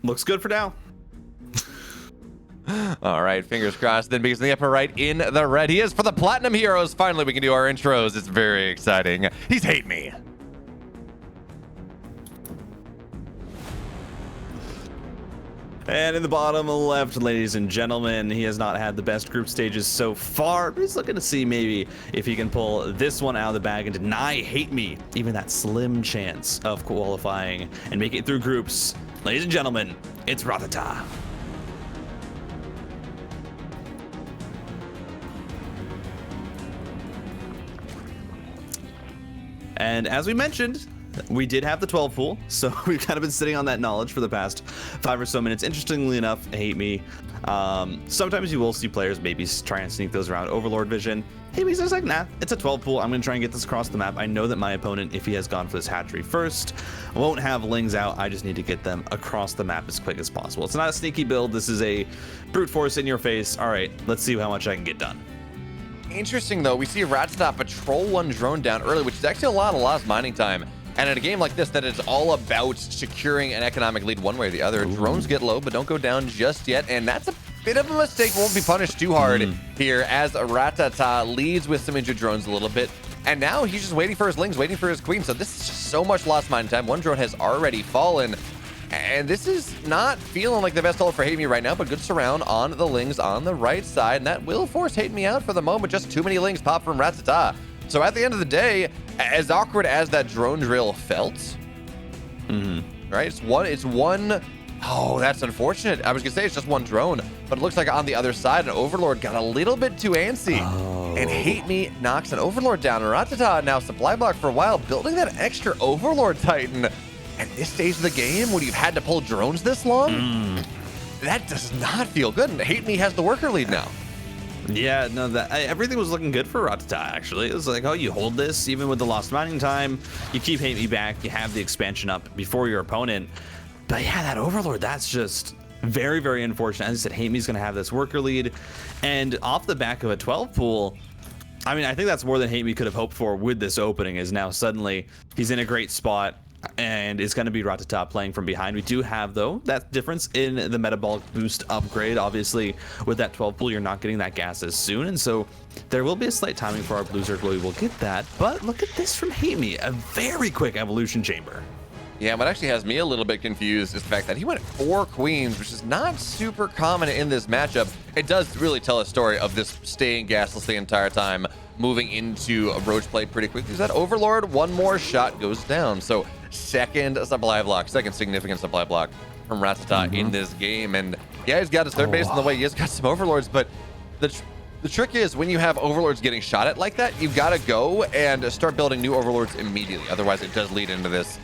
Looks good for now. All right, fingers crossed then, because in the upper right in the red, he is for the Platinum Heroes. Finally, we can do our intros. It's very exciting. He's HateMe. And in the bottom left, ladies and gentlemen, he has not had the best group stages so far, but he's looking to see maybe if he can pull this one out of the bag and deny HateMe even that slim chance of qualifying and make it through groups. Ladies and gentlemen, it's Rattata. And as we mentioned, we did have the 12 pool, so we've kind of been sitting on that knowledge for the past 5 or so minutes. Interestingly enough, HateMe, sometimes you will see players maybe try and sneak those around Overlord vision. HateMe's just like, nah, it's a 12 pool. I'm going to try and get this across the map. I know that my opponent, if he has gone for this hatchery first, won't have Lings out. I just need to get them across the map as quick as possible. It's not a sneaky build. This is a brute force in your face. All right, let's see how much I can get done. Interesting, though. We see Rattata patrol one drone down early, which is actually a lot of lost mining time. And in a game like this, that is all about securing an economic lead one way or the other. Ooh. Drones get low, but don't go down just yet. And that's a bit of a mistake. Won't be punished too hard here, as Rattata leads with some injured drones a little bit. And now he's just waiting for his Lings, waiting for his Queen. So this is just so much lost mining time. One drone has already fallen. And this is not feeling like the best hold for HateMe right now, but good surround on the Lings on the right side. And that will force HateMe out for the moment. Just too many Lings pop from Rattata. So at the end of the day, as awkward as that drone drill felt, right? It's one. Oh, that's unfortunate. I was gonna say it's just one drone, but it looks like on the other side, an Overlord got a little bit too antsy, and HateMe knocks an Overlord down. Rattata now supply block for a while, building that extra Overlord Titan. At this stage of the game, when you've had to pull drones this long, that does not feel good. And HateMe has the worker lead now. Yeah, no, everything was looking good for Rattata, actually. It was like, oh, you hold this, even with the lost mining time, you keep HateMe back, you have the expansion up before your opponent. But yeah, that Overlord, that's just very, very unfortunate. As I said, HateMe's going to have this worker lead. And off the back of a 12 pool, I mean, I think that's more than HateMe could have hoped for with this opening, is now suddenly he's in a great spot. And it's going to be Rattata playing from behind. We do have, though, that difference in the metabolic boost upgrade. Obviously, with that 12 pool, you're not getting that gas as soon. And so there will be a slight timing for our blue circle. We will get that. But look at this from HateMe, a very quick evolution chamber. Yeah, what actually has me a little bit confused is the fact that he went 4 queens, which is not super common in this matchup. It does really tell a story of this staying gasless the entire time, moving into a roach play pretty quickly. Is that Overlord? One more shot goes down. So second supply block, second significant supply block from Rattata in this game. And yeah, he's got his third base in the way. He has got some Overlords, but the trick is when you have Overlords getting shot at like that, you've got to go and start building new Overlords immediately. Otherwise, it does lead into this.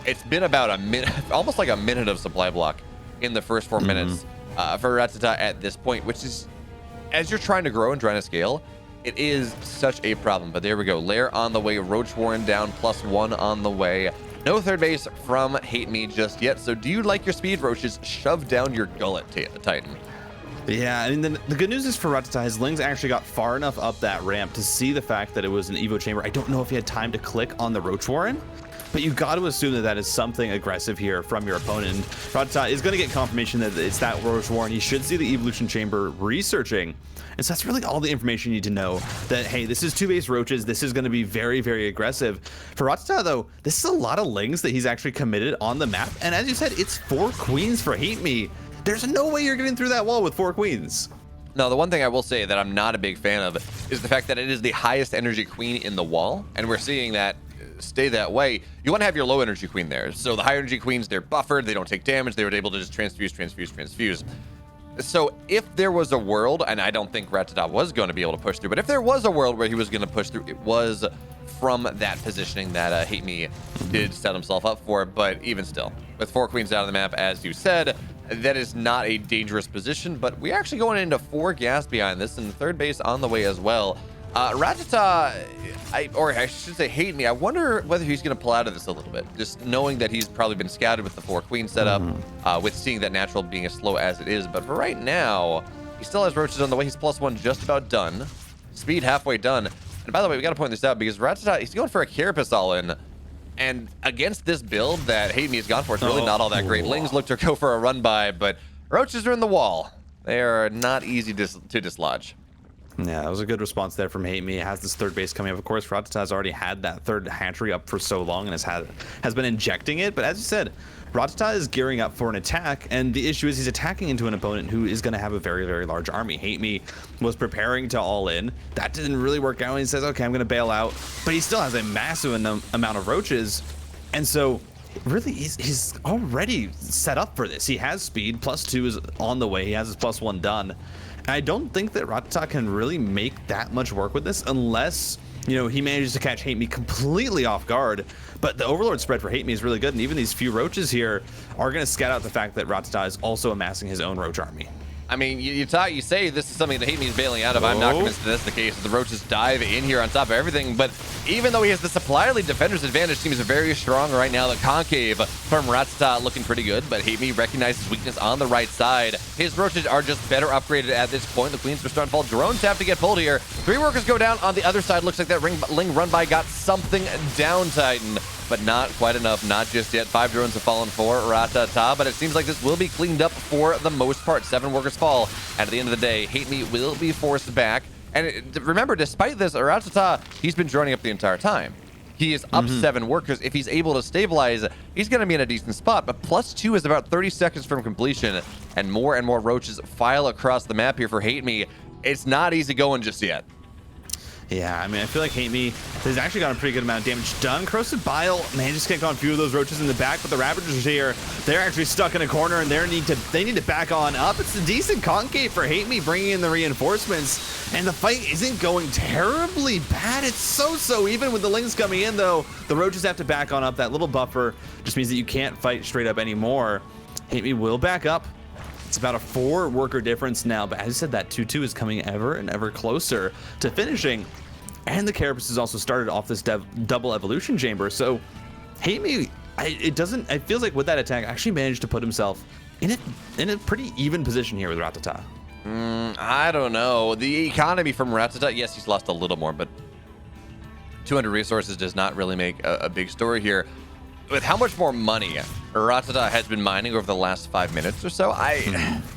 It's been about a minute, almost like a minute of supply block in the first 4 minutes for Rattata at this point, which is, as you're trying to grow and trying to scale, it is such a problem. But there we go. Lair on the way. Roach Warren down, +1 on the way. No third base from HateMe just yet. So do you like your speed roaches shoved down your gullet, Titan? Yeah, I mean, the good news is for Rattata, his Lings actually got far enough up that ramp to see the fact that it was an Evo chamber. I don't know if he had time to click on the Roach Warren, but you got to assume that that is something aggressive here from your opponent. Rattata is going to get confirmation that it's that Roach Warren. He should see the evolution chamber researching. And so that's really all the information you need to know, that, hey, this is 2 base roaches. This is going to be very, very aggressive. For Rattata, though, this is a lot of Lings that he's actually committed on the map. And as you said, it's 4 queens for HateMe. There's no way you're getting through that wall with 4 queens. No, the one thing I will say that I'm not a big fan of is the fact that it is the highest energy queen in the wall. And we're seeing that stay that way. You want to have your low energy queen there. So the high energy queens, they're buffered. They don't take damage. They were able to just transfuse. So if there was a world, and I don't think Rattata was going to be able to push through, but if there was a world where he was going to push through, it was from that positioning that HateMe did set himself up for. But even still, with 4 queens out of the map, as you said, that is not a dangerous position. But we're actually going into 4 gas behind this, and the third base on the way as well. Rattata, or I should say HateMe, I wonder whether he's going to pull out of this a little bit, just knowing that he's probably been scouted with the 4 queen setup, with seeing that natural being as slow as it is. But for right now, he still has roaches on the way. He's +1 just about done. Speed halfway done. And by the way, we got to point this out because Rattata, he's going for a Carapace all in. And against this build that HateMe has gone for, it's really not all that great. Lings look to go for a run by, but roaches are in the wall. They are not easy to dislodge. Yeah, that was a good response there from HateMe. It has this third base coming up. Of course, Rattata has already had that third hatchery up for so long and has been injecting it. But as you said, Rattata is gearing up for an attack, and the issue is he's attacking into an opponent who is going to have a very, very large army. HateMe was preparing to all in. That didn't really work out, and he says, okay, I'm going to bail out. But he still has a massive amount of roaches, and so really he's already set up for this. He has speed, +2 is on the way. He has his +1 done. I don't think that Rattata can really make that much work with this unless, you know, he manages to catch HateMe completely off guard. But the Overlord spread for HateMe is really good, and even these few roaches here are going to scout out the fact that Rattata is also amassing his own roach army. I mean, you say this is something that HateMe is bailing out of. I'm not convinced that that's the case. The roaches dive in here on top of everything, but even though he has the supply lead, defender's advantage seems very strong right now. The concave from Rattata looking pretty good, but HateMe recognizes weakness on the right side. His roaches are just better upgraded at this point. The queens are starting to fall. Drones have to get pulled here. 3 workers go down on the other side. Looks like that Ling run by got something down, Titan, but not quite enough. Not just yet. 5 drones have fallen for Rattata, but it seems like this will be cleaned up for the most part. 7 workers fall, and at the end of the day, HateMe will be forced back. And remember, despite this, Rattata, he's been droning up the entire time. He is up 7 workers. If he's able to stabilize, he's going to be in a decent spot. But +2 is about 30 seconds from completion, and more roaches file across the map here for HateMe. It's not easy going just yet. Yeah, I mean, I feel like HateMe has actually got a pretty good amount of damage done. Corrosive Bile, man, just kicked on a few of those roaches in the back, but the Ravagers here, they're actually stuck in a corner, and they need to back on up. It's a decent concave for HateMe bringing in the reinforcements, and the fight isn't going terribly bad. It's so even with the Lings coming in, though. The roaches have to back on up. That little buffer just means that you can't fight straight up anymore. HateMe will back up. It's about a 4 worker difference now, but as I said, that 2-2 is coming ever and ever closer to finishing. And the Carapace has also started off this double evolution chamber. So HateMe, it feels like with that attack, actually managed to put himself in a pretty even position here with Rattata. I don't know. The economy from Rattata, yes, he's lost a little more, but 200 resources does not really make a big story here. With how much more money Rattata has been mining over the last 5 minutes or so, I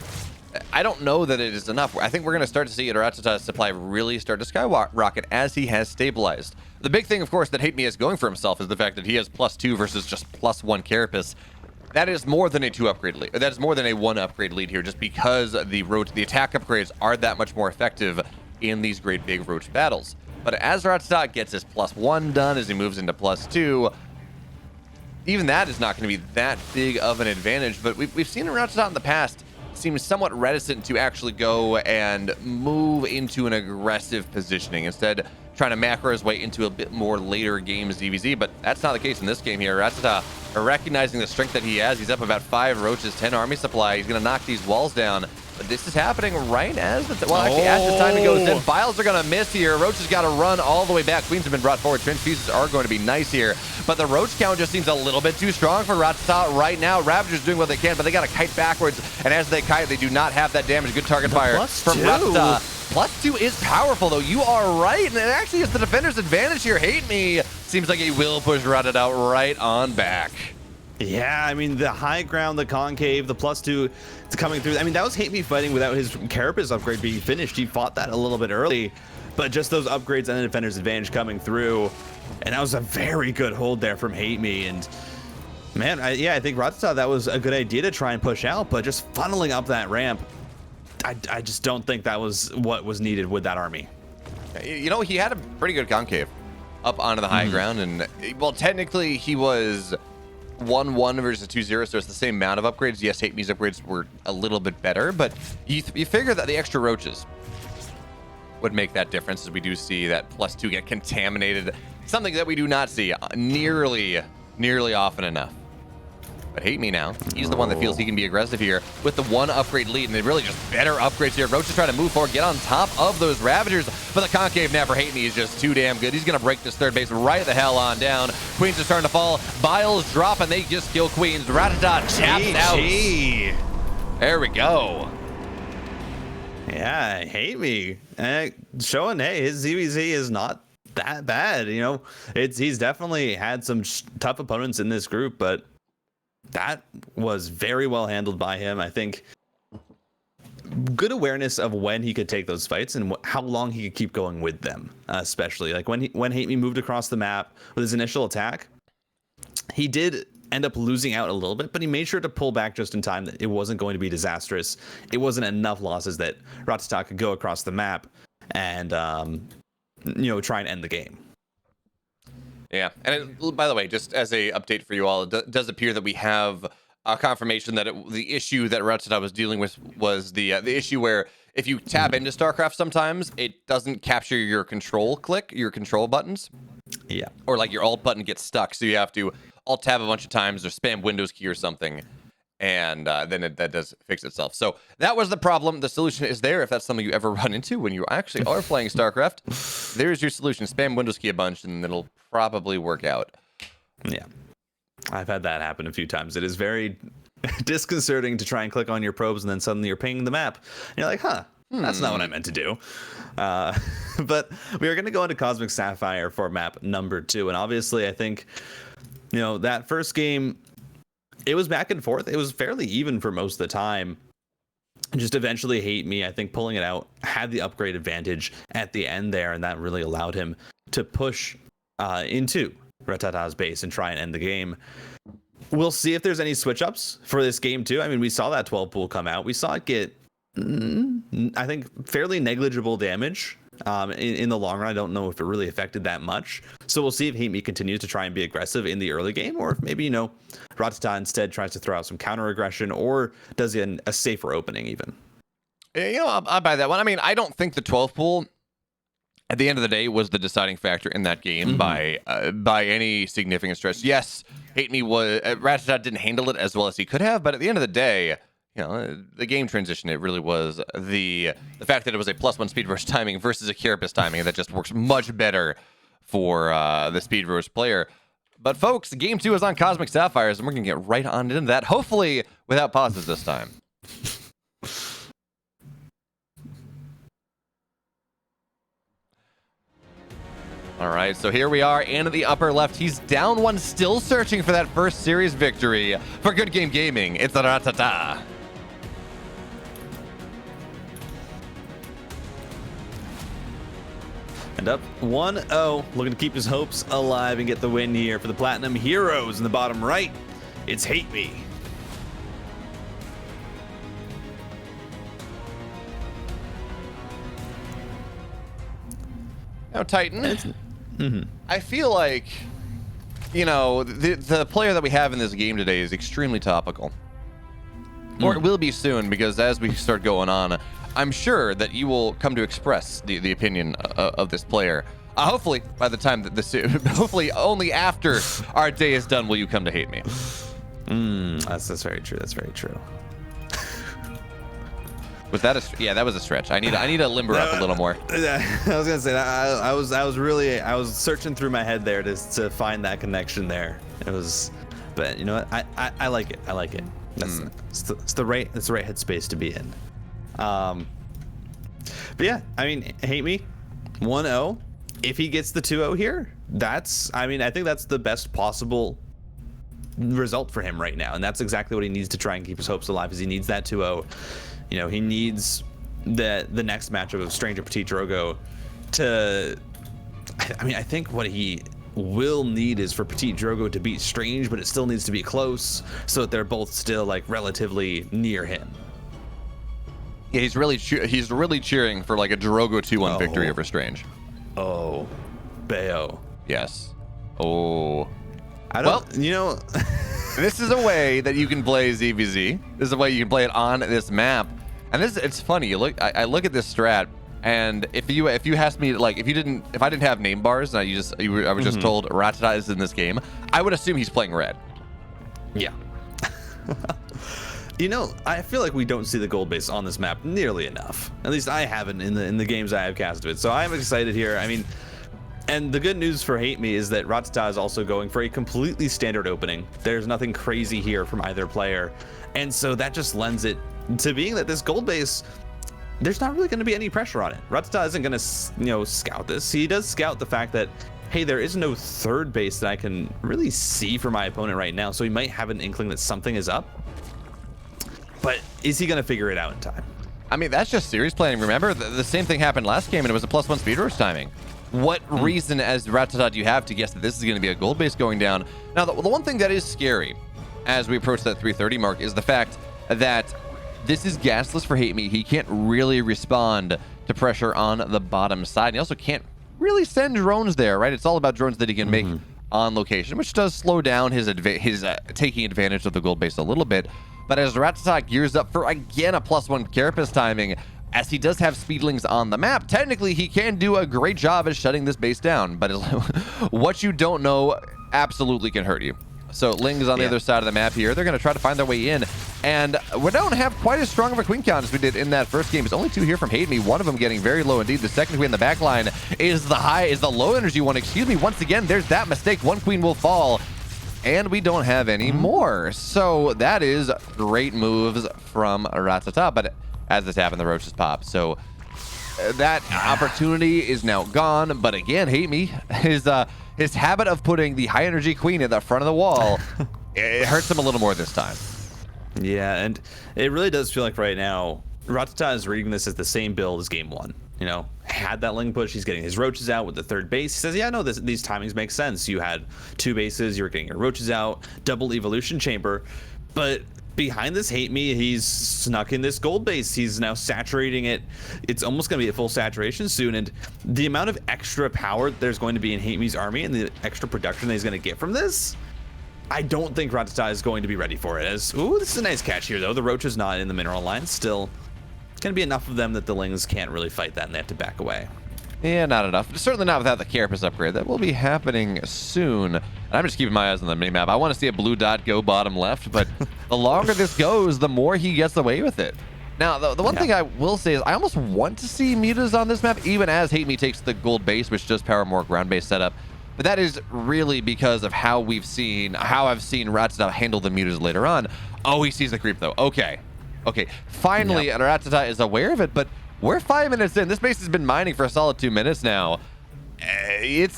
don't know that it is enough. I think we're going to start to see Rattata's supply really start to skyrocket as he has stabilized. The big thing, of course, that HateMe is going for himself is the fact that he has +2 versus just +1 Carapace. That is more than a 2 upgrade lead. That is more than a 1 upgrade lead here, just because the attack upgrades are that much more effective in these great big roach battles. But as Rattata gets his +1 done, as he moves into +2, even that is not going to be that big of an advantage. But we've seen Rattata in the past seem somewhat reticent to actually go and move into an aggressive positioning, instead trying to macro his way into a bit more later games DBZ. But that's not the case in this game here. Rattata, recognizing the strength that he has, he's up about 5 roaches, 10 army supply. He's going to knock these walls down. But this is happening right as the timing goes in. Biles are going to miss here. Roach has got to run all the way back. Queens have been brought forward. Transfuses are going to be nice here. But the roach count just seems a little bit too strong for Rattata right now. Ravagers doing what they can, but they got to kite backwards. And as they kite, they do not have that damage. Good target fire from Rattata. +2 is powerful, though. You are right. And it actually is the defender's advantage here. HateMe seems like he will push Rattata right on back. Yeah, I mean, the high ground, the concave, the +2, it's coming through. I mean, that was HateMe fighting without his Carapace upgrade being finished. He fought that a little bit early, but just those upgrades and the defender's advantage coming through. And that was a very good hold there from HateMe. And man, I think Rattata, that was a good idea to try and push out, but just funneling up that ramp, I just don't think that was what was needed with that army. You know, he had a pretty good concave up onto the high ground. And, well, technically he was 1-1 versus 2-0, so it's the same amount of upgrades. Yes, HateMe's upgrades were a little bit better, but you figure that the extra roaches would make that difference, as we do see that +2 get contaminated, something that we do not see nearly often enough. But HateMe now, he's the one that feels he can be aggressive here with the 1 upgrade lead, and they really just better upgrades here. Roach is trying to move forward, get on top of those Ravagers, but the concave now for HateMe is just too damn good. He's going to break this third base right the hell on down. Queens are starting to fall. Biles drop, and they just kill Queens. Rattata taps out. There we go. Yeah, HateMe. Showing, hey, his ZVZ is not that bad. You know, he's definitely had some tough opponents in this group, but that was very well handled by him. I think good awareness of when he could take those fights and how long he could keep going with them, especially like when HateMe moved across the map with his initial attack, he did end up losing out a little bit, but he made sure to pull back just in time. That it wasn't going to be disastrous. It wasn't enough losses that Rattata could go across the map and try and end the game. Yeah, and by the way, just as a update for you all, it does appear that we have a confirmation that the issue that Rattata was dealing with was the issue where if you tab into StarCraft, sometimes it doesn't capture your control buttons. Yeah. Or like your alt button gets stuck, so you have to alt tab a bunch of times or spam Windows key or something, and then that does fix itself. So that was the problem. The solution is there if that's something you ever run into when you actually are playing StarCraft. There's your solution. Spam Windows key a bunch, and it'll probably work out. Yeah. I've had that happen a few times. It is very disconcerting to try and click on your probes and then suddenly you're pinging the map. And you're like, that's not what I meant to do. But we are going to go into Cosmic Sapphire for map number 2. And obviously, I think, that first game, it was back and forth. It was fairly even for most of the time. Just eventually HateMe, I think, pulling it out, had the upgrade advantage at the end there. And that really allowed him to push into Rattata's base and try and end the game. We'll see if there's any switch ups for this game too. I mean, we saw that 12 pool come out. We saw it get, I think, fairly negligible damage in the long run. I don't know if it really affected that much. So we'll see if HateMe continues to try and be aggressive in the early game, or if maybe, Rattata instead tries to throw out some counter aggression, or does a safer opening even. I'll buy that one. I mean, I don't think the 12 pool at the end of the day was the deciding factor in that game by any significant stretch. Yes, Rattata didn't handle it as well as he could have, but at the end of the day, the game transition, it really was the fact that it was a +1 speed rush timing versus a Carapace timing that just works much better for the speed rush player. But folks, game 2 is on Cosmic Sapphires, and we're gonna get right on into that, hopefully without pauses this time. All right, so here we are in the upper left. He's down 1, still searching for that first series victory. For Good Game Gaming, it's Rattata. And up 1-0, looking to keep his hopes alive and get the win here for the Platinum Heroes in the bottom right. It's HateMe. Now, Titan, I feel like, the player that we have in this game today is extremely topical. Or it will be soon, because as we start going on, I'm sure that you will come to express the opinion of this player. Hopefully, by the time that hopefully only after our day is done will you come to hate me. That's very true. That's very true. Was that that was a stretch. I need to limber up a little more. I was gonna say I was searching through my head there to find that connection there. It was, but you know what? I like it. I like it. It's the right headspace to be in. But yeah, I mean, HateMe 1-0. If he gets the 2-0 here, I think that's the best possible result for him right now, and that's exactly what he needs to try and keep his hopes alive. Is he needs that 2-0. He needs the next matchup of Stranger Petit Drogo to. I think what he will need is for Petit Drogo to beat Strange, but it still needs to be close so that they're both still like relatively near him. Yeah, he's really cheering for like a Drogo 2-1 victory over Strange. Oh, Bayo. Yes. Oh. I don't. This is a way that you can play ZVZ. This is a way you can play it on this map. And it's funny. I look at this strat, and if you asked me, like, if I didn't have name bars and I was just told Rattata is in this game, I would assume he's playing red. Yeah. I feel like we don't see the gold base on this map nearly enough. At least I haven't in the games I have casted it. So I'm excited here. I mean, and the good news for HateMe is that Rattata is also going for a completely standard opening. There's nothing crazy here from either player. And so that just lends it to being that this gold base, there's not really going to be any pressure on it. Rattata isn't going to, scout this. He does scout the fact that, hey, there is no third base that I can really see for my opponent right now, so he might have an inkling that something is up. But is he going to figure it out in time? I mean, that's just series planning. Remember, the same thing happened last game, and it was a +1 speed rush timing. What reason as Rattata do you have to guess that this is going to be a gold base going down? Now, the one thing that is scary as we approach that 330 mark is the fact that this is gasless for HateMe. He can't really respond to pressure on the bottom side. He also can't really send drones there, right? It's all about drones that he can make on location, which does slow down his taking advantage of the gold base a little bit. But as Rattata gears up for, again, a +1 carapace timing, as he does have speedlings on the map, technically he can do a great job at shutting this base down. But what you don't know absolutely can hurt you. So Ling's on the other side of the map here. They're going to try to find their way in. And we don't have quite as strong of a queen count as we did in that first game. It's only 2 here from HateMe. One of them getting very low indeed. The second queen in the back line is the low energy one. Excuse me. Once again, there's that mistake. One queen will fall. And we don't have any more. So that is great moves from Rattata. But as this happened, the roaches pop. So that opportunity is now gone. But again, HateMe, his habit of putting the high energy queen at the front of the wall, it hurts him a little more this time. Yeah, and it really does feel like right now, Rattata is reading this as the same build as game 1. Had that Ling push, he's getting his roaches out with the third base. He says, yeah, no, these timings make sense. You had 2 bases, you were getting your roaches out, double evolution chamber. But behind this HateMe, he's snuck in this gold base. He's now saturating it. It's almost going to be a full saturation soon. And the amount of extra power there's going to be in HateMe's army and the extra production that he's going to get from this, I don't think Rattata is going to be ready for it. Ooh, this is a nice catch here, though. The roach is not in the mineral line. Still, it's going to be enough of them that the Lings can't really fight that, and they have to back away. Yeah, not enough. Certainly not without the carapace upgrade. That will be happening soon. And I'm just keeping my eyes on the minimap. I want to see a blue dot go bottom left, but the longer this goes, the more he gets away with it. Now, the one thing I will say is I almost want to see mutas on this map, even as HateMe takes the gold base, which does power more ground-based setup. But that is really because of how I've seen Rattata handle the mutas later on. Oh, he sees the creep, though. Okay. Finally, Rattata is aware of it, but we're 5 minutes in. This base has been mining for a solid 2 minutes now. It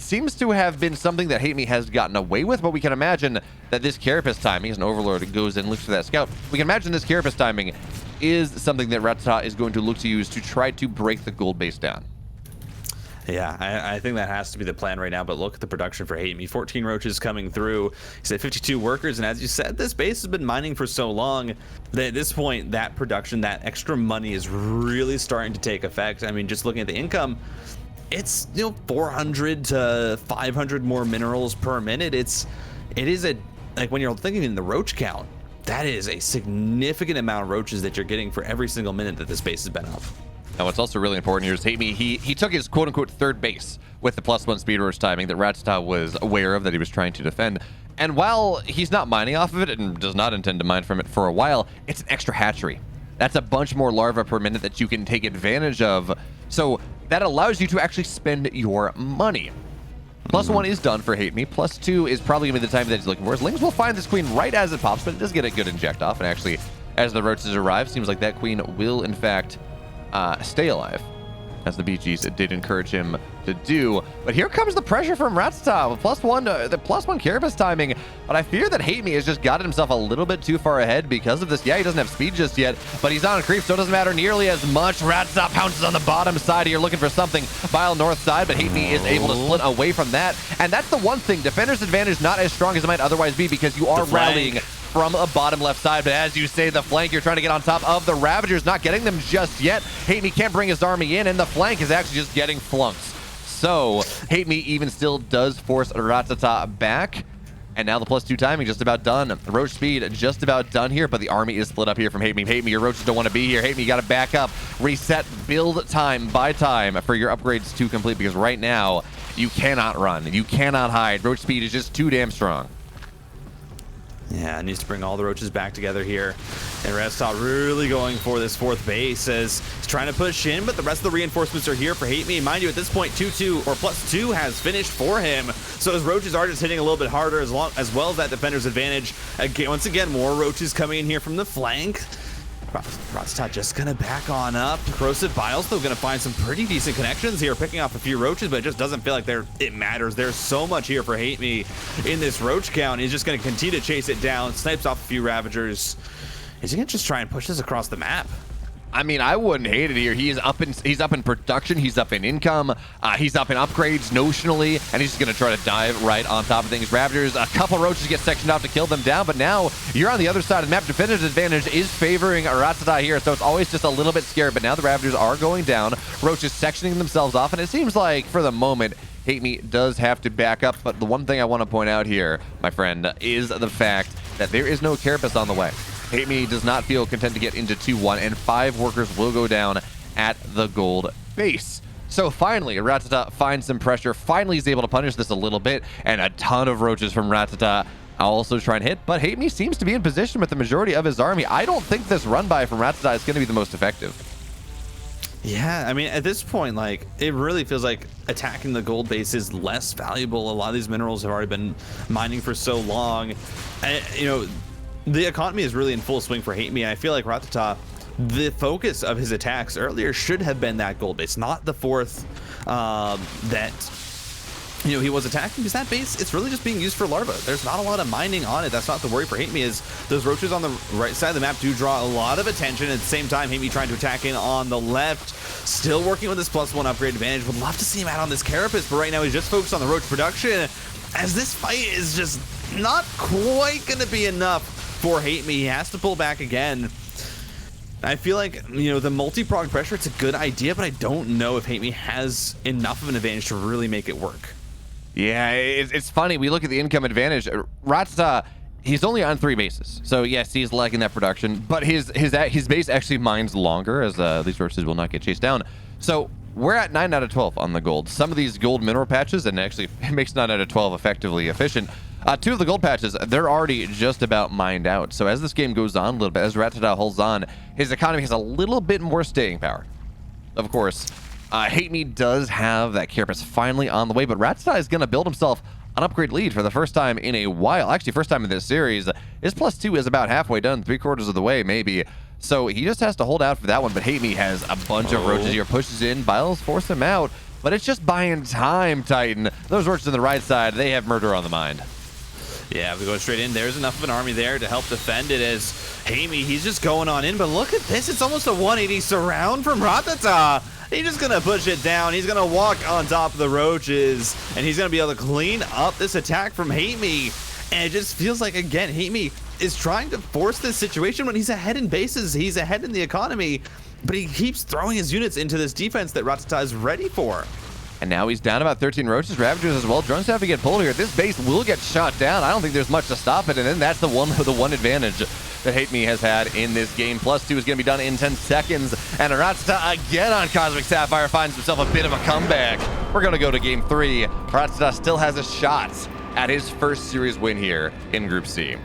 seems to have been something that HateMe has gotten away with, but we can imagine that this carapace timing, as an overlord goes in and looks for that scout, we can imagine this carapace timing is something that Rattata is going to look to use to try to break the gold base down. Yeah, I think that has to be the plan right now, but look at the production for HateMe. 14 roaches coming through. He said 52 workers, and as you said, this base has been mining for so long that at this point, that production, that extra money is really starting to take effect. I mean, just looking at the income, it's 400 to 500 more minerals per minute. It is like when you're thinking in the roach count, that is a significant amount of roaches that you're getting for every single minute that this base has been up. Now, what's also really important here is HateMe, he took his quote-unquote third base with the +1 speed rush timing that Rattata was aware of, that he was trying to defend. And while he's not mining off of it and does not intend to mine from it for a while, it's an extra hatchery. That's a bunch more larvae per minute that you can take advantage of. So that allows you to actually spend your money. +1 is done for HateMe. +2 is probably going to be the time that he's looking for. His Lings will find this queen right as it pops, but it does get a good inject off. And actually, as the roaches arrive, seems like that queen will, in fact, stay alive, as the BGs did encourage him to do. But here comes the pressure from Rattata with +1, the +1 carapace timing. But I fear that HateMe has just gotten himself a little bit too far ahead because of this. Yeah, he doesn't have speed just yet, but he's on a creep, so it doesn't matter nearly as much. Rattata pounces on the bottom side here, looking for something. Bile north side, but HateMe is able to split away from that. And that's the one thing. Defender's advantage not as strong as it might otherwise be because you are rallying from a bottom left side, but as you say, the flank, you're trying to get on top of the Ravagers, not getting them just yet. HateMe can't bring his army in, and the flank is actually just getting flunked. So HateMe even still does force Rattata back, and now the +2 timing just about done. Roach speed just about done here, but the army is split up here from HateMe. HateMe, your roaches don't want to be here. HateMe, you got to back up, reset, build time by time for your upgrades to complete, because right now you cannot run, you cannot hide. Roach speed is just too damn strong. Yeah, needs to bring all the roaches back together here. And Rattata really going for this fourth base as he's trying to push in, but the rest of the reinforcements are here for HateMe. Mind you, at this point, 2-2 or +2 has finished for him. So his roaches are just hitting a little bit harder as well as that defender's advantage. Again, once again, more roaches coming in here from the flank. Rattata just gonna back on up. Corrosive Biles though gonna find some pretty decent connections here, picking off a few roaches, but it just doesn't feel like it matters. There's so much here for HateMe in this roach count. He's just gonna continue to chase it down, snipes off a few Ravagers. Is he gonna just try and push this across the map? I mean, I wouldn't hate it here. He's up in production. He's up in income. He's up in upgrades notionally, and he's just going to try to dive right on top of things. Ravagers, a couple roaches get sectioned off to kill them down, but now you're on the other side of the map. Defender's advantage is favoring Rattata here, so it's always just a little bit scared, but now the Ravagers are going down. Roaches sectioning themselves off, and it seems like for the moment, HateMe does have to back up, but the one thing I want to point out here, my friend, is the fact that there is no Carapace on the way. HateMe does not feel content to get into 2-1, and 5 workers will go down at the gold base. So finally, Rattata finds some pressure. Finally, he's able to punish this a little bit, and a ton of roaches from Rattata. I'll also try and hit, but HateMe seems to be in position with the majority of his army. I don't think this run-by from Rattata is going to be the most effective. Yeah, I mean, at this point, like, it really feels like attacking the gold base is less valuable. A lot of these minerals have already been mining for so long. And, you know, the economy is really in full swing for HateMe. I feel like Rattata, the focus of his attacks earlier should have been that gold base, not the fourth that, you know, he was attacking, because that base, it's really just being used for larva. There's not a lot of mining on it. That's not the worry for HateMe. Is those roaches on the right side of the map do draw a lot of attention. At the same time, HateMe trying to attack in on the left, still working with this +1 upgrade advantage. Would love to see him out on this Carapace, but right now he's just focused on the roach production, as this fight is just not quite going to be enough for HateMe. He has to pull back again. I feel like, you know, the multi-pronged pressure, it's a good idea, but I don't know if HateMe has enough of an advantage to really make it work. Yeah, it's funny. We look at the income advantage. Rattata, he's only on 3 bases. So yes, he's lacking that production, but his base actually mines longer, as these roaches will not get chased down. So we're at 9 out of 12 on the gold. Some of these gold mineral patches, and actually it makes 9 out of 12 effectively efficient. 2 of the gold patches, they're already just about mined out. So as this game goes on a little bit, as Rattata holds on, his economy has a little bit more staying power. Of course, HateMe does have that Carapace finally on the way, but Rattata is going to build himself an upgrade lead for the first time in a while. Actually, first time in this series. His +2 is about halfway done, 3/4 of the way, maybe. So he just has to hold out for that one, but HateMe has a bunch of roaches here, pushes in, Biles force him out, but it's just buying time, Titan. Those roaches on the right side, they have murder on the mind. Yeah, we go straight in. There's enough of an army there to help defend it, as HateMe, he's just going on in. But look at this. It's almost a 180 surround from Rattata. He's just going to push it down. He's going to walk on top of the roaches, and he's going to be able to clean up this attack from HateMe. And it just feels like, again, HateMe is trying to force this situation when he's ahead in bases. He's ahead in the economy, but he keeps throwing his units into this defense that Rattata is ready for. And now he's down about 13 roaches, Ravagers as well. Drones have to get pulled here. This base will get shot down. I don't think there's much to stop it. And then that's the one advantage that HateMe has had in this game. +2 is going to be done in 10 seconds. And Rattata again on Cosmic Sapphire finds himself a bit of a comeback. We're going to go to game 3. Rattata still has a shot at his first series win here in Group C.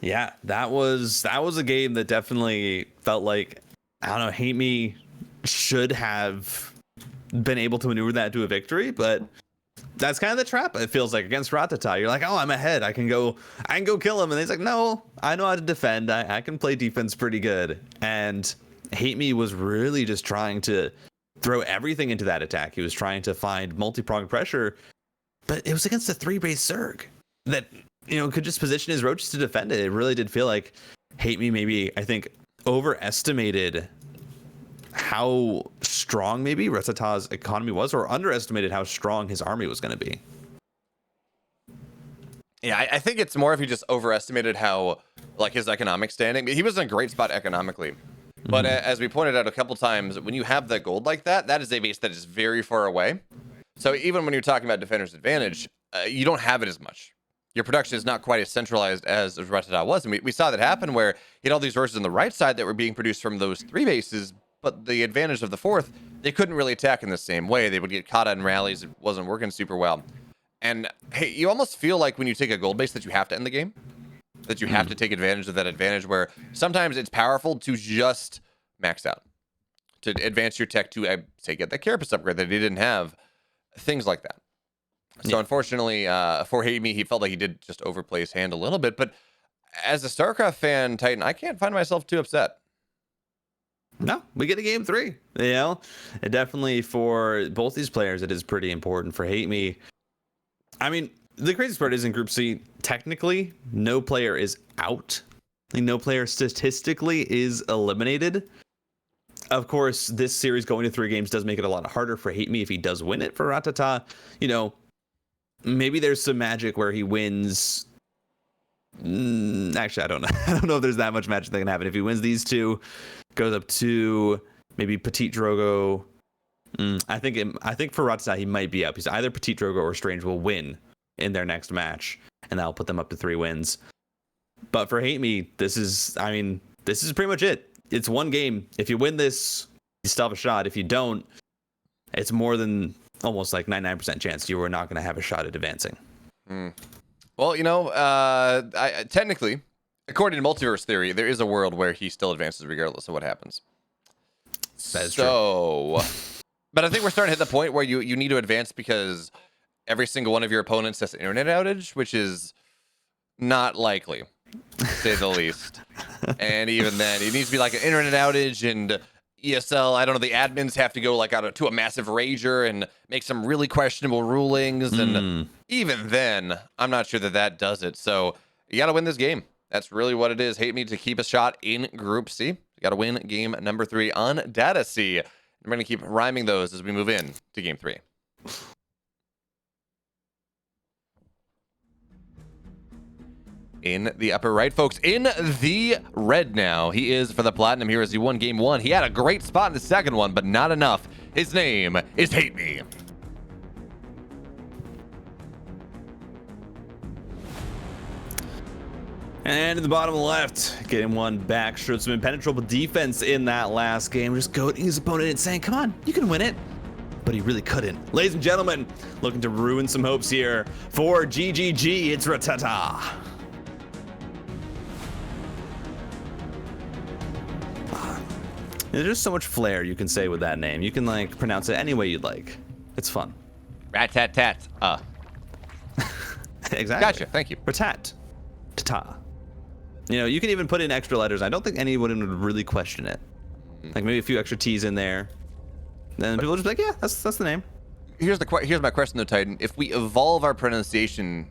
Yeah, that was a game that definitely felt like, I don't know, HateMe should have been able to maneuver that to a victory, but that's kind of the trap, it feels like, against Rattata. You're like, oh, I'm ahead, I can go kill him, and he's like, no, I know how to defend, I can play defense pretty good. And HateMe was really just trying to throw everything into that attack. He was trying to find multi-pronged pressure, but it was against a 3-base Zerg that, you know, could just position his roaches to defend it. It really did feel like HateMe maybe, I think, overestimated how strong maybe Rattata's economy was, or underestimated how strong his army was going to be. Yeah, I think it's more if he just overestimated how, like, his economic standing. He was in a great spot economically. But as we pointed out a couple times, when you have the gold like that, that is a base that is very far away. So even when you're talking about defender's advantage, you don't have it as much. Your production is not quite as centralized as Rattata was. And we saw that happen where he had all these roaches on the right side that were being produced from those 3 bases, but the advantage of the 4th, they couldn't really attack in the same way. They would get caught in rallies. It wasn't working super well. And hey, you almost feel like when you take a gold base that you have to end the game, that you have to take advantage of that advantage, where sometimes it's powerful to just max out, to advance your tech to, say, get that Carapace upgrade that he didn't have, things like that. So unfortunately, for HateMe, he felt like he did just overplay his hand a little bit, but as a StarCraft fan, Titan, I can't find myself too upset. No, we get a game 3. You know, it definitely for both these players, it is pretty important. For HateMe, I mean, the craziest part is in Group C, technically, no player is out. Like, no player statistically is eliminated. Of course, this series going to 3 games does make it a lot harder for HateMe if he does win it. For Rattata, you know, maybe there's some magic where he wins. Actually, I don't know. I don't know if there's that much magic that can happen. If he wins these 2, goes up to maybe Petit Drogo. I think for Rattata, he might be up. He's either Petit Drogo or Strange will win in their next match, and that'll put them up to 3 wins. But for HateMe, this is pretty much it. It's 1 game. If you win this, you still have a shot. If you don't, it's more than almost like 99% chance you are not going to have a shot at advancing. Well, you know, technically, according to multiverse theory, there is a world where he still advances regardless of what happens. That is true. But I think we're starting to hit the point where you need to advance because every single one of your opponents has an internet outage, which is not likely, to say the least. And even then, it needs to be like an internet outage, and ESL, I don't know, the admins have to go like out to a massive rager and make some really questionable rulings. And even then, I'm not sure that does it. So you got to win this game. That's really what it is. HateMe to keep a shot in Group C. You got to win game number 3 on Data C. We're going to keep rhyming those as we move in to game 3. In the upper right, folks, in the red now. He is for the Platinum here as he won game 1. He had a great spot in the second one, but not enough. His name is HateMe. And in the bottom left, getting one back, showed some impenetrable defense in that last game. Just goading his opponent and saying, come on, you can win it. But he really couldn't. Ladies and gentlemen, looking to ruin some hopes here for GGG, it's Rattata. There's just so much flair you can say with that name. You can like pronounce it any way you'd like. It's fun. Rat-tat-tat. Exactly. Gotcha. Thank you. Ratat. Ta-ta. You know, you can even put in extra letters. I don't think anyone would really question it. Like maybe a few extra T's in there. Then people will just be like, yeah, that's the name. Here's my question though, Titan. If we evolve our pronunciation,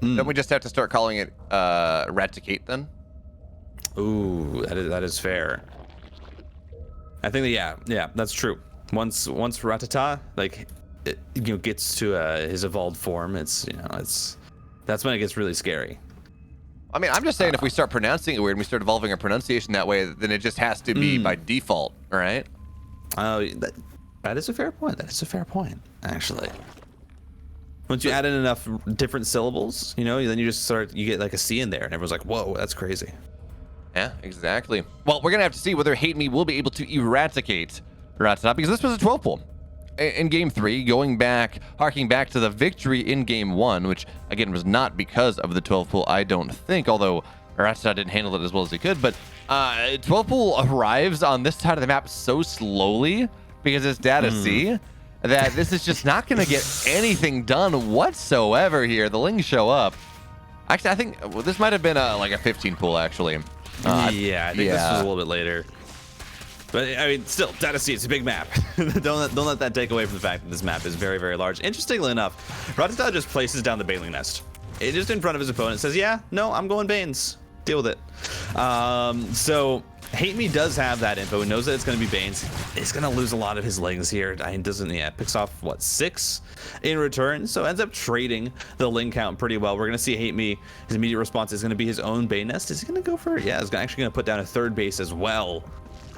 don't we just have to start calling it Raticate then? Ooh, that is fair. I think that, yeah, that's true. Once Rattata gets to his evolved form, that's when it gets really scary. I mean, I'm just saying if we start pronouncing it weird and we start evolving our pronunciation that way, then it just has to be by default, right? Oh, that is a fair point. That is a fair point, actually. Once you add in enough different syllables, then you get like a C in there, and everyone's like, whoa, that's crazy. Yeah, exactly. Well, we're going to have to see whether HateMe will be able to eradicate Rattata, because this was a 12 pool in game 3, harking back to the victory in game 1, which again was not because of the 12 pool, I don't think, although Rattata didn't handle it as well as he could. But 12 pool arrives on this side of the map so slowly because it's Data C that this is just not going to get anything done whatsoever here. The Lings show up. Actually, I think this might have been like a 15 pool, actually. I think this was a little bit later. But I mean, still, Data C, it's a big map. don't let that take away from the fact that this map is very, very large. Interestingly enough, Rattata just places down the Baneling Nest. It just in front of his opponent says, yeah, no, I'm going Banes. Deal with it. So HateMe does have that info. He knows that it's going to be Banes. He's going to lose a lot of his Lings here. Picks off, 6 in return. So ends up trading the Ling count pretty well. We're going to see HateMe, his immediate response is going to be his own Bane Nest. Is he going to go for it? Yeah, he's actually going to put down a 3rd base as well.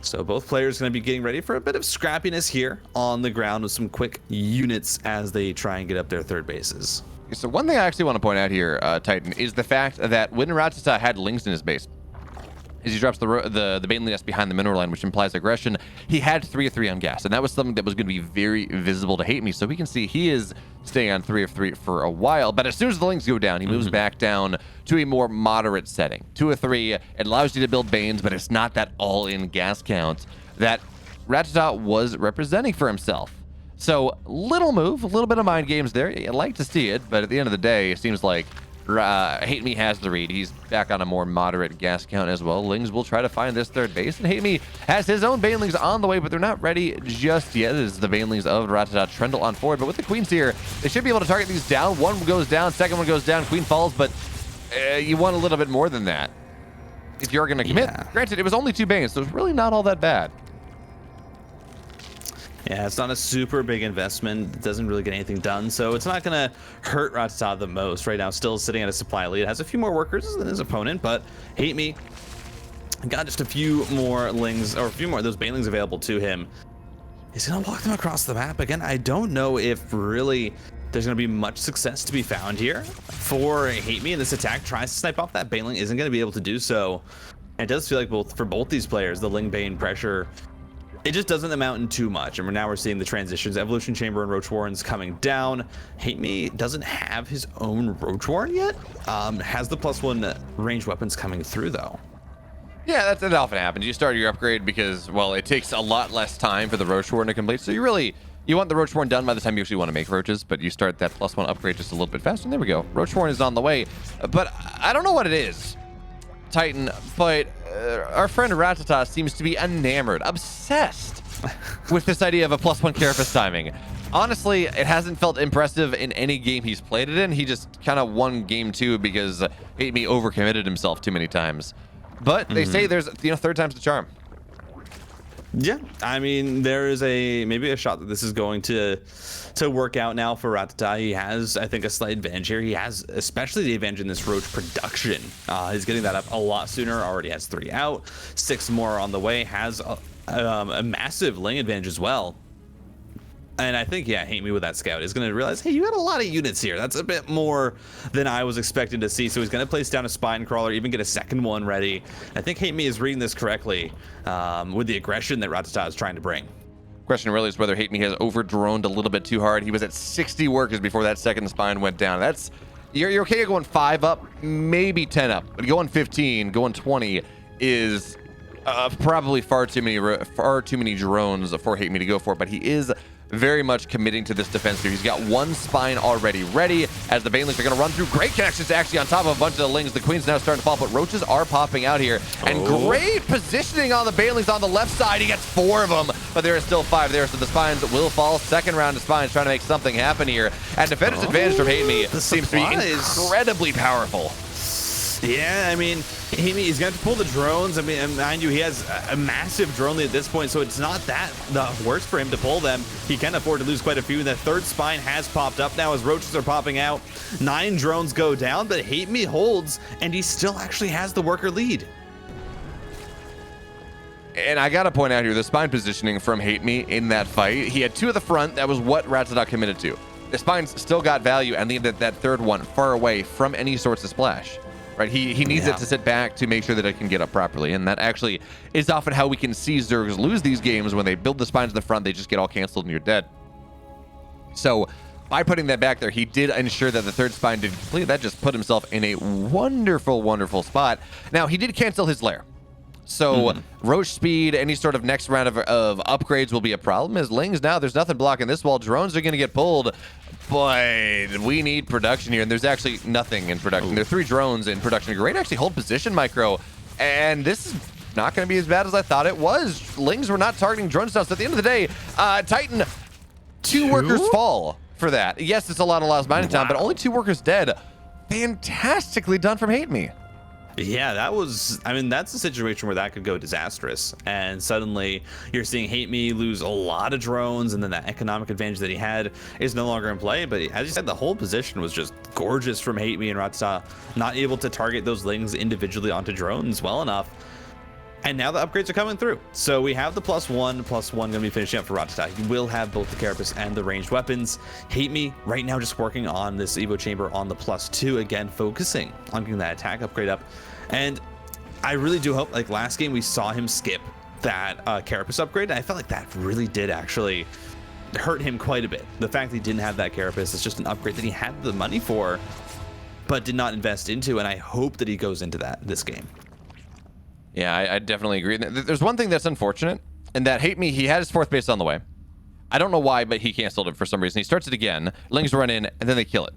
So both players going to be getting ready for a bit of scrappiness here on the ground with some quick units as they try and get up their 3rd bases. So one thing I actually want to point out here, Titan, is the fact that when Rattata had Lings in his base, as he drops the Baneling Nest behind the mineral line, which implies aggression, he had 3 of 3 on gas, and that was something that was going to be very visible to HateMe. So we can see he is staying on 3 of 3 for a while, but as soon as the Lings go down, he moves back down to a more moderate setting. 2 of 3, it allows you to build Banes, but it's not that all-in gas count that Rattata was representing for himself. So little move, a little bit of mind games there. I'd like to see it, but at the end of the day, it seems like HateMe has the read. He's back on a more moderate gas count as well. Lings will try to find this third base, and HateMe has his own Banelings on the way, but they're not ready just yet. It is the Banelings of Rattata Trundle on forward, but with the Queens here, they should be able to target these down. One goes down, second one goes down, Queen falls, but you want a little bit more than that if you're going to commit. Yeah. Granted, it was only 2 Banes, so it's really not all that bad. Yeah, it's not a super big investment. It doesn't really get anything done, so it's not going to hurt Rattata the most right now. Still sitting at a supply lead. Has a few more workers than his opponent, but HateMe got just a few more Lings, or a few more of those Banelings available to him. He's going to walk them across the map. Again, I don't know if really there's going to be much success to be found here for HateMe, and this attack tries to snipe off that Baneling, isn't going to be able to do so. And it does feel like for both these players, the Ling Bane pressure, it just doesn't amount in too much. And now we're seeing the transitions. Evolution Chamber and Roach Warren's coming down. HateMe doesn't have his own Roach Warren yet. Has the +1 ranged weapons coming through though. Yeah, that often happens. You start your upgrade because, well, it takes a lot less time for the Roach Warren to complete. So you want the Roach Warren done by the time you actually want to make roaches, but you start that +1 upgrade just a little bit faster. And there we go. Roach Warren is on the way. But I don't know what it is, Titan, but our friend Rattata seems to be enamored, obsessed with this idea of a +1 carapace timing. Honestly, it hasn't felt impressive in any game he's played it in. He just kind of won game 2 because HateMe overcommitted himself too many times. But they say there's, third time's the charm. Yeah, I mean, there is maybe a shot that this is going to work out now for Rattata. He has, I think, a slight advantage here. He has especially the advantage in this Roach production. He's getting that up a lot sooner. Already has 3 out, 6 more on the way. Has a massive Ling advantage as well. And I think, yeah, HateMe with that scout is going to realize, hey, you got a lot of units here. That's a bit more than I was expecting to see. So he's going to place down a spine crawler, even get a second one ready. I think HateMe is reading this correctly with the aggression that Rattata is trying to bring. Question really is whether HateMe has over-droned a little bit too hard. He was at 60 workers before that second spine went down. That's you're okay going 5 up, maybe 10 up, but going 15, going 20 is probably far too many drones for HateMe to go for. But he is very much committing to this defense here. He's got 1 spine already ready as the Banelings are going to run through. Great connections actually on top of a bunch of the Lings. The Queen's now starting to fall, but Roaches are popping out here. And great positioning on the Banelings on the left side. He gets 4 of them, but there is still 5 there, so the spines will fall. Second round of spines trying to make something happen here. And defender's advantage from HateMe seems to be incredibly powerful. Yeah, I mean, he's going to pull the drones. I mean, and mind you, he has a massive drone lead at this point, so it's not that the worst for him to pull them. He can afford to lose quite a few. The third spine has popped up now as Roaches are popping out. 9 drones go down, but HateMe holds, and he still actually has the worker lead. And I got to point out here, the spine positioning from HateMe in that fight, he had 2 at the front. That was what Rattata committed to. The spines still got value, and that third one far away from any sorts of splash. Right, he needs it to sit back to make sure that it can get up properly, and that actually is often how we can see Zergs lose these games. When they build the spines in the front, they just get all canceled and you're dead. So by putting that back there, he did ensure that the third spine did complete. That just put himself in a wonderful, wonderful spot. Now, he did cancel his lair. So Roach speed, any sort of next round of upgrades will be a problem. As Lings now, there's nothing blocking this wall. Drones are going to get pulled, but we need production here. And there's actually nothing in production. There are 3 drones in production. Great actually hold position, Micro. And this is not going to be as bad as I thought it was. Lings were not targeting drone stuff. So at the end of the day, Titan, 2 workers fall for that. Yes, it's a lot of lost mining time, but only 2 workers dead. Fantastically done from HateMe. Yeah, that was, I mean, that's a situation where that could go disastrous. And suddenly you're seeing HateMe lose a lot of drones, and then that economic advantage that he had is no longer in play. But as you said, the whole position was just gorgeous from HateMe and Rattata, not able to target those Lings individually onto drones well enough. And now the upgrades are coming through. So we have the +1 going to be finishing up for Rattata. He will have both the carapace and the ranged weapons. HateMe right now just working on this Evo chamber on the +2, again, focusing on getting that attack upgrade up. And I really do hope, like last game, we saw him skip that carapace upgrade. And I felt like that really did actually hurt him quite a bit. The fact that he didn't have that carapace is just an upgrade that he had the money for, but did not invest into. And I hope that he goes into that this game. Yeah, I definitely agree. There's one thing that's unfortunate, and that HateMe, he had his 4th base on the way. I don't know why, but he canceled it for some reason. He starts it again. Lings run in, and then they kill it.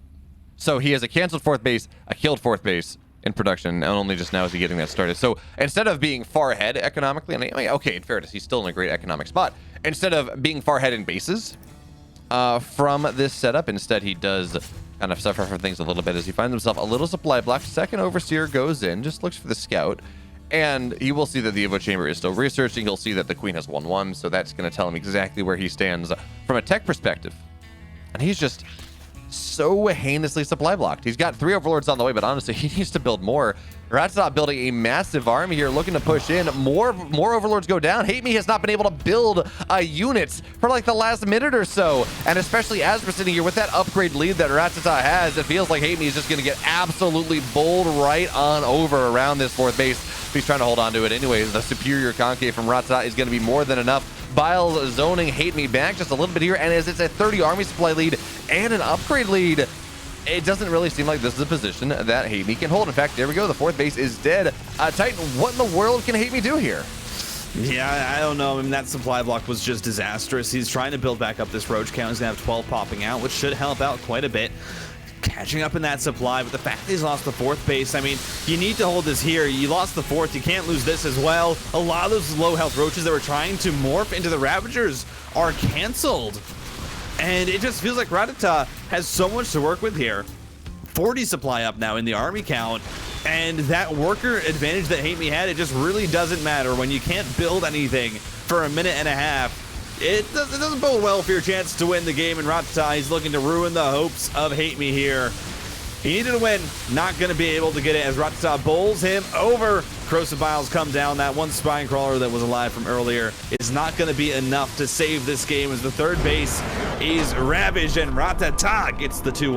So he has a canceled fourth base, a killed fourth base in production, and only just now is he getting that started. So instead of being far ahead economically, and I mean, okay, in fairness, he's still in a great economic spot. Instead of being far ahead in bases from this setup, instead he does kind of suffer from things a little bit as he finds himself a little supply block. Second Overseer goes in, just looks for the scout, and he will see that the Evo Chamber is still researching. He'll see that the Queen has 1-1, so that's going to tell him exactly where he stands from a tech perspective. And he's just so heinously supply blocked. He's got 3 Overlords on the way, but honestly, he needs to build more. Rattata building a massive army here, looking to push in. More Overlords go down. HateMe has not been able to build units for like the last minute or so. And especially as we're sitting here with that upgrade lead that Rattata has, it feels like HateMe is just going to get absolutely bowled right on over around this fourth base. He's trying to hold on to it anyways. The superior concave from Rattata is going to be more than enough. Biles zoning HateMe back just a little bit here, and as it's a 30 army supply lead and an upgrade lead, it doesn't really seem like this is a position that HateMe can hold. In fact, there we go. The fourth base is dead. Titan, what in the world can HateMe do here? Yeah, I don't know. I mean, that supply block was just disastrous. He's trying to build back up this roach count. He's going to have 12 popping out, which should help out quite a bit. Catching up in that supply, but the fact that he's lost the fourth base, I mean, you need to hold this here. You lost the fourth, you can't lose this as well. A lot of those low health roaches that were trying to morph into the Ravagers are canceled. And it just feels like Rattata has so much to work with here. 40 supply up now in the army count, and that worker advantage that HateMe had, it just really doesn't matter when you can't build anything for a minute and a half. It doesn't bode well for your chance to win the game, and Rattata, he's looking to ruin the hopes of HateMe here. He needed a win, not going to be able to get it as Rattata bowls him over. Corrosive Biles come down. That one Spine Crawler that was alive from earlier is not going to be enough to save this game as the third base is ravaged, and Rattata gets the 2-1.